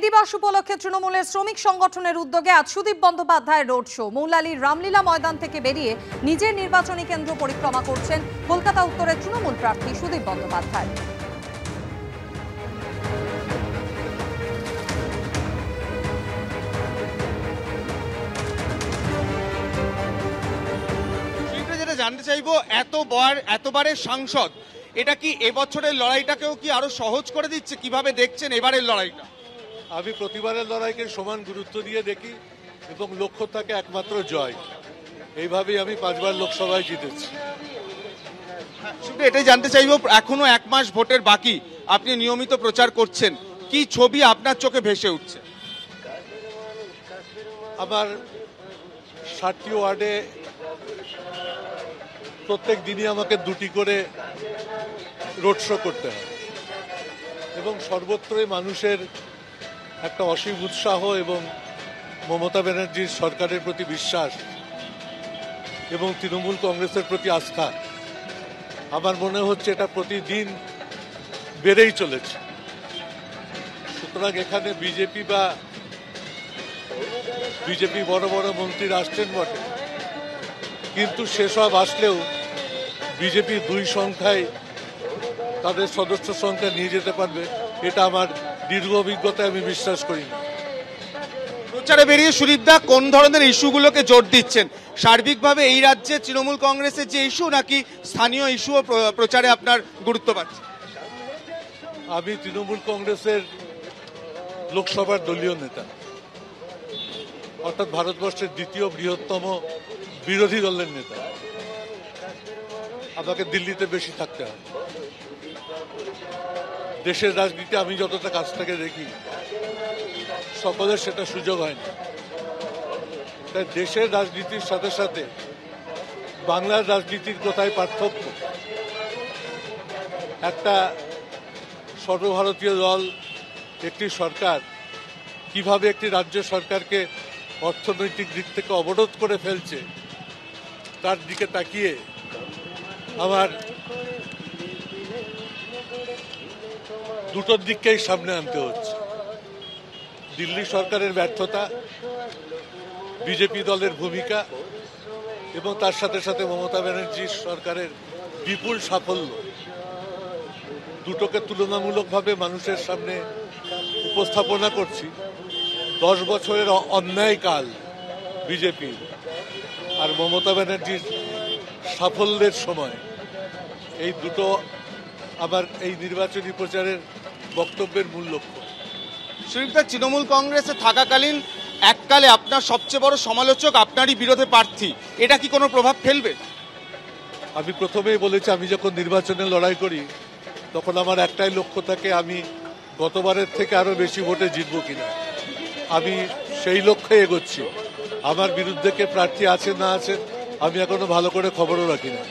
দিবস উপলক্ষে তৃণমূলের শ্রমিক সংগঠনের উদ্যোগে আজ সুদীপ বন্দ্যোপাধ্যায়ের রোড শো। মৌলালির রামলীলা ময়দান থেকে বেরিয়ে নিজের নির্বাচনী কেন্দ্র পরিক্রমা করছেন কলকাতা উত্তরের তৃণমূল প্রার্থী সুদীপ বন্দ্যোপাধ্যায়। যেটা জানতে চাইবো, এতবারের সাংসদ, এটা কি এবছরের লড়াইটাকেও কি আরো সহজ করে দিচ্ছে? কিভাবে দেখছেন এবারের লড়াইটা? আমি প্রতিবারের লড়াইকে সমান গুরুত্ব দিয়ে দেখি এবং লক্ষ্য থাকে একমাত্র জয়। এইভাবেই আমি 5 বার লোকসভায় জিতেছি। শুধু এটাই জানতে চাইবো, এখনো 1 মাস ভোটের বাকি, আপনি নিয়মিত প্রচার করছেন, কি ছবি আপনার চোখে ভেসে উঠছে? আমার 60টি ওয়ার্ডে প্রত্যেক দিনই আমাকে 2টি করে রোড শো করতে হয় এবং সর্বত্রই মানুষের একটা অসীম উৎসাহ এবং মমতা ব্যানার্জির সরকারের প্রতি বিশ্বাস এবং তৃণমূল কংগ্রেসের প্রতি আস্থা আমার মনে হচ্ছে এটা প্রতিদিন বেড়েই চলেছে। সুতরাং এখানে বিজেপি বড় বড় মন্ত্রীরা আসছেন বটে, কিন্তু সেসব আসলেও বিজেপি 2 সংখ্যায় তাদের সদস্য সংখ্যা নিয়ে যেতে পারবে, এটা আমার দীর্ঘ অভিজ্ঞতায় আমি বিশ্বাস করি না। প্রচারে বেরিয়ে সুদীপদা কোন ধরনের ইস্যুগুলোকে জোর দিচ্ছেন? সার্বিকভাবে এই রাজ্যে তৃণমূল কংগ্রেসের যে ইস্যু, নাকি স্থানীয় ইস্যুও প্রচারে আপনার গুরুত্ব পাচ্ছে? আমি তৃণমূল কংগ্রেসের লোকসভার দলীয় নেতা, অর্থাৎ ভারতবর্ষের 2য় বৃহত্তম বিরোধী দলের নেতা। আমাকে দিল্লিতে বেশি থাকতে হয়। দেশের রাজনীতি আমি যতটা কাছ থেকে দেখি, সকলের সেটা সুযোগ হয় না। তাই দেশের রাজনীতির সাথে সাথে বাংলার রাজনীতির কোথায় পার্থক্য, একটা সর্বভারতীয় দল, একটি সরকার কিভাবে একটি রাজ্য সরকারকে অর্থনৈতিক দিক থেকে অবরোধ করে ফেলছে, তার দিকে তাকিয়ে আমার দুটোর দিককেই সামনে আনতে হচ্ছে। দিল্লি সরকারের ব্যর্থতা, বিজেপি দলের ভূমিকা এবং তার সাথে সাথে মমতা ব্যানার্জির সরকারের বিপুল সাফল্য, দুটোকে তুলনামূলকভাবে মানুষের সামনে উপস্থাপনা করছি। 10 বছরের অন্যায়কাল বিজেপি আর মমতা ব্যানার্জির সাফল্যের সময়, এই দুটো আবার এই নির্বাচনী প্রচারের বক্তব্যের মূল লক্ষ্য। সুদীপদা, তৃণমূল কংগ্রেসে থাকাকালীন এককালে আপনার সবচেয়ে বড় সমালোচক আপনারই বিরোধী প্রার্থী, এটা কি কোনো প্রভাব ফেলবে? আমি প্রথমেই বলেছি, আমি যখন নির্বাচনে লড়াই করি তখন আমার একটাই লক্ষ্য থাকে, আমি গতবারের থেকে আরো বেশি ভোটে জিতবো কিনা। আমি সেই লক্ষ্যে এগোচ্ছি। আমার বিরুদ্ধে কে প্রার্থী আছে না আছে আমি এখনো ভালো করে খবরও রাখি না।